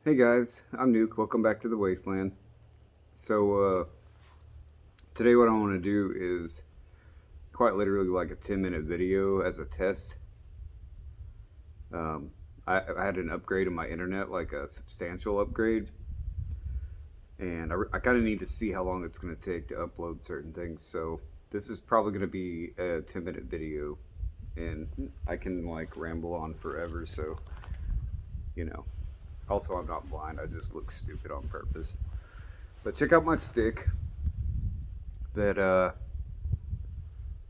Hey guys, I'm Nuke. Welcome back to the Wasteland. So today what I want to do is quite literally like a 10-minute video as a test. I had an upgrade in my internet, like a substantial upgrade, and I kind of need to see how long it's going to take to upload certain things. So this is probably going to be a 10-minute video, and I can like ramble on forever. So you know. Also, I'm not blind. I just look stupid on purpose. But check out my stick that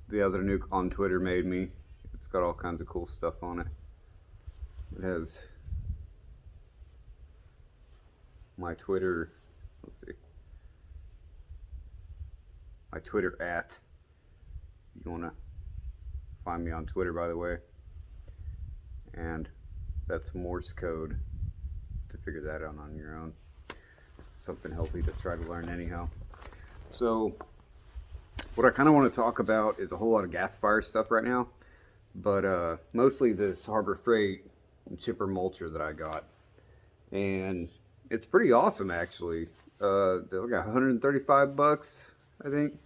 the other Nuke on Twitter made me. It's got all kinds of cool stuff on it. It has my Twitter, let's see, my Twitter @ if you want to find me on Twitter, by the way. And that's Morse code to figure that out on your own. Something healthy to try to learn anyhow. So what I kind of want to talk about is a whole lot of gasifier stuff right now, but mostly this Harbor Freight chipper mulcher that I got, and it's pretty awesome actually. They got 135 bucks I think,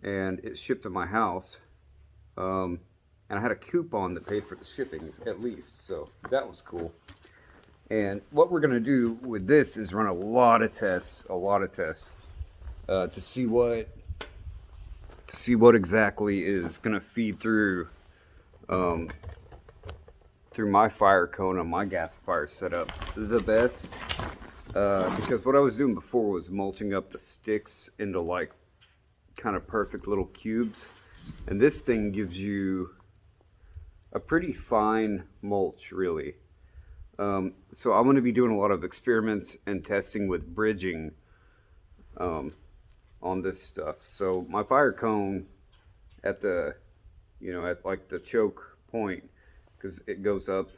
and it shipped to my house, and I had a coupon that paid for the shipping at least, so that was cool. And what we're gonna do with this is run a lot of tests to see what exactly is gonna feed through through my fire cone on my gasifier setup the best. Because what I was doing before was mulching up the sticks into like kind of perfect little cubes, and this thing gives you a pretty fine mulch, really. So I'm going to be doing a lot of experiments and testing with bridging on this stuff. So my fire cone at the, at like the choke point, because it goes up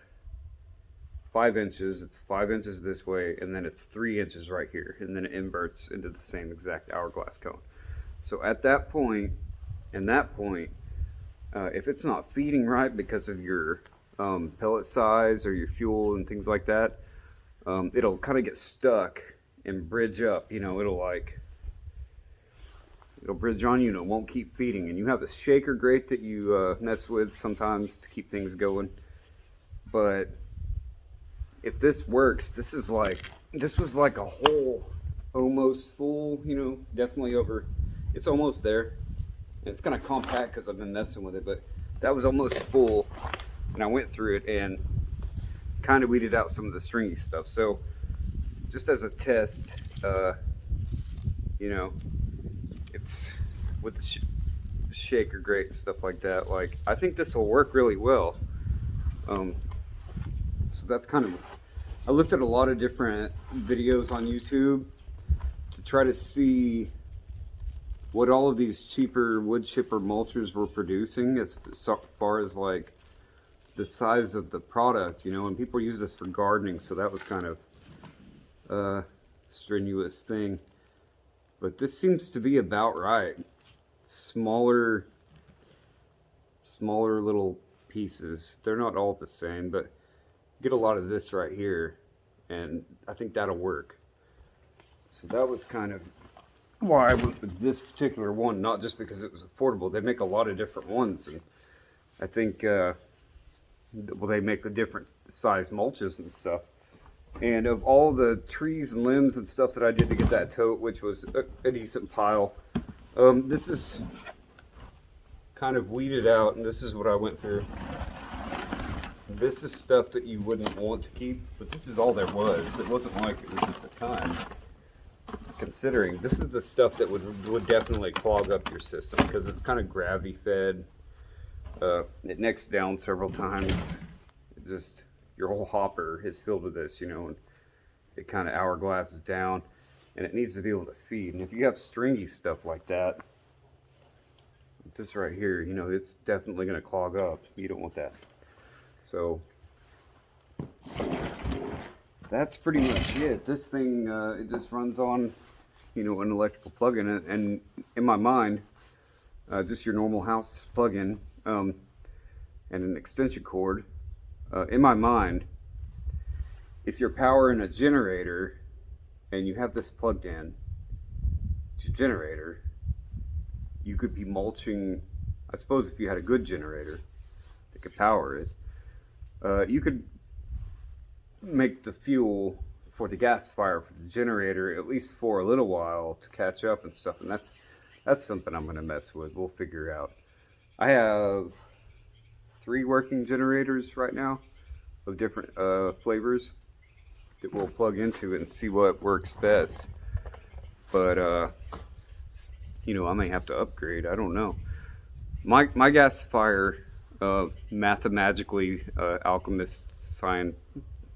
5 inches, it's 5 inches this way, and then it's 3 inches right here, and then it inverts into the same exact hourglass cone. So at that point, if it's not feeding right because of your pellet size or your fuel and things like that, it'll kind of get stuck and bridge up. It'll bridge on you and it won't keep feeding. And you have a shaker grate that you mess with sometimes to keep things going. But if this works, this was like a whole almost full, definitely over. It's almost there. And it's kind of compact because I've been messing with it, but that was almost full. And I went through it and kind of weeded out some of the stringy stuff. So just as a test, it's with the shaker grate and stuff like that. Like, I think this will work really well. So that's kind of, I looked at a lot of different videos on YouTube to try to see what all of these cheaper wood chipper mulchers were producing as far as like the size of the product, and people use this for gardening, so that was kind of a strenuous thing. But this seems to be about right. Smaller little pieces. They're not all the same, but get a lot of this right here, and I think that'll work. So that was kind of why I went with this particular one, not just because it was affordable. They make a lot of different ones, and I think they make the different size mulches and stuff. And of all the trees and limbs and stuff that I did to get that tote, which was a decent pile, this is kind of weeded out, and this is what I went through. This is stuff that you wouldn't want to keep, but this is all there was. It wasn't like it was just a ton. Considering this is the stuff that would definitely clog up your system because it's kind of gravity fed. It necks down several times. Your whole hopper is filled with this, and it kind of hourglasses down, and it needs to be able to feed. And if you have stringy stuff like that, like this right here, it's definitely going to clog up. You don't want that. So that's pretty much it. This thing, it just runs on, an electrical plug-in, and in my mind, just your normal house plug-in, and an extension cord. In my mind, if you're powering a generator and you have this plugged in to generator, you could be mulching. I suppose if you had a good generator that could power it, you could make the fuel for the gasifier for the generator at least for a little while to catch up and stuff. And that's something I'm going to mess with. We'll figure out. I have 3 working generators right now of different flavors that we'll plug into it and see what works best. But you know, I may have to upgrade. I don't know. My gasifier, mathematically, alchemist, science,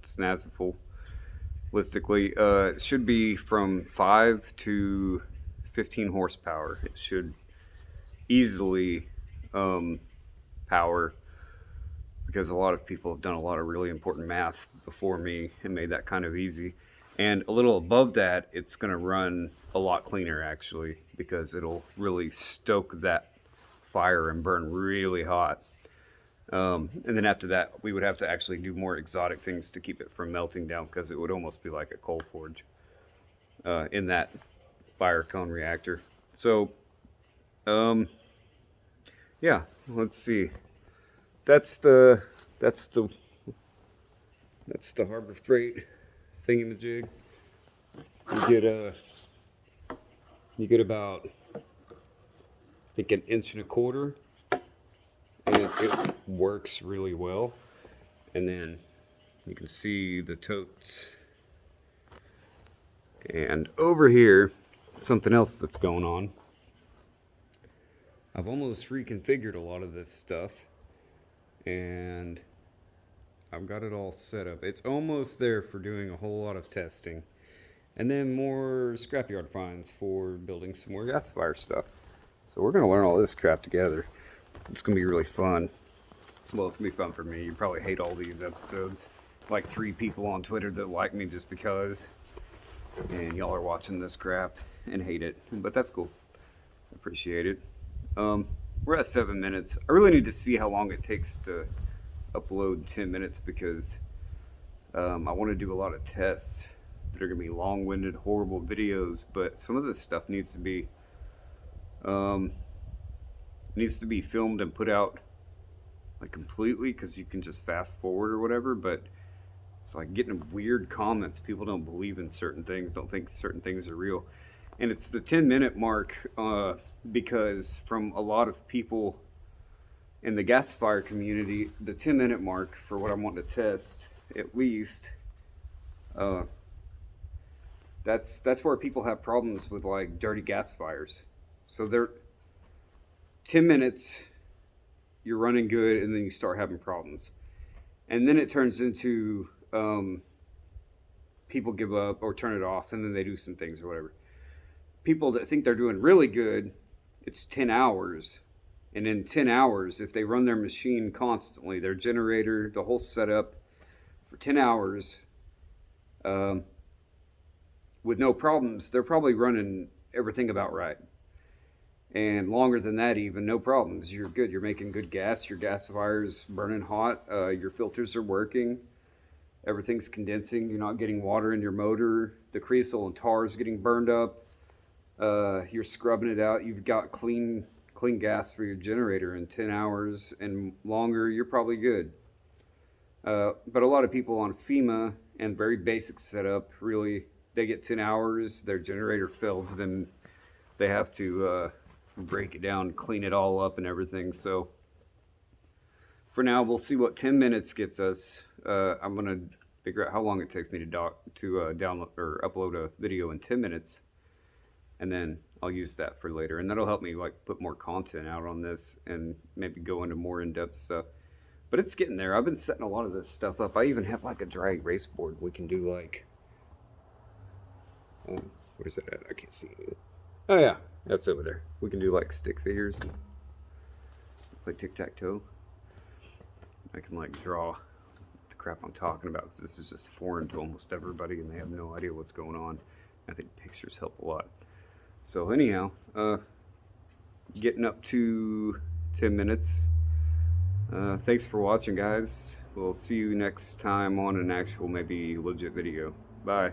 snazifalistically, should be from 5 to 15 horsepower. It should easily power, because a lot of people have done a lot of really important math before me and made that kind of easy. And a little above that, it's going to run a lot cleaner, actually, because it'll really stoke that fire and burn really hot. And then after that, we would have to actually do more exotic things to keep it from melting down, because it would almost be like a coal forge in that fire cone reactor. So, yeah, let's see. That's the Harbor Freight thingamajig. You get about, I think, 1.25 inches, and it works really well. And then you can see the totes. And over here, something else that's going on. I've almost reconfigured a lot of this stuff, and I've got it all set up. It's almost there for doing a whole lot of testing, and then more scrapyard finds for building some more gasifier stuff. So we're going to learn all this crap together. It's going to be really fun. Well, it's going to be fun for me. You probably hate all these episodes. Like 3 people on Twitter that like me just because, and y'all are watching this crap and hate it, but that's cool. I appreciate it. We're at 7 minutes. I really need to see how long it takes to upload 10 minutes, because I want to do a lot of tests that are going to be long-winded, horrible videos, but some of this stuff needs to be filmed and put out like completely, because you can just fast forward or whatever. But it's like getting weird comments. People don't believe in certain things, don't think certain things are real. And it's the 10-minute mark, because from a lot of people in the gasifier community, the 10-minute mark for what I want to test, at least, that's where people have problems with, like, dirty gasifiers. So they're 10 minutes, you're running good, and then you start having problems. And then it turns into people give up or turn it off, and then they do some things or whatever. People that think they're doing really good, it's 10 hours. And in 10 hours, if they run their machine constantly, their generator, the whole setup, for 10 hours, with no problems, they're probably running everything about right. And longer than that, even, no problems. You're good. You're making good gas. Your gasifier's burning hot. Your filters are working. Everything's condensing. You're not getting water in your motor. The creosote and tar is getting burned up. You're scrubbing it out. You've got clean gas for your generator in 10 hours and longer. You're probably good. But a lot of people on FEMA and very basic setup, really, they get 10 hours, their generator fails, then they have to break it down, clean it all up and everything. So for now, we'll see what 10 minutes gets us. I'm going to figure out how long it takes me to download or upload a video in 10 minutes. And then I'll use that for later. And that'll help me, like, put more content out on this and maybe go into more in-depth stuff. But it's getting there. I've been setting a lot of this stuff up. I even have, like, a dry erase board. We can do, like... Oh, where's it at? I can't see it. Oh, yeah. That's over there. We can do, like, stick figures and play tic-tac-toe. I can, like, draw the crap I'm talking about, because this is just foreign to almost everybody, and they have no idea what's going on. I think pictures help a lot. So anyhow, getting up to 10 minutes. Thanks for watching, guys. we'll see you next time on an actual, maybe legit video. Bye.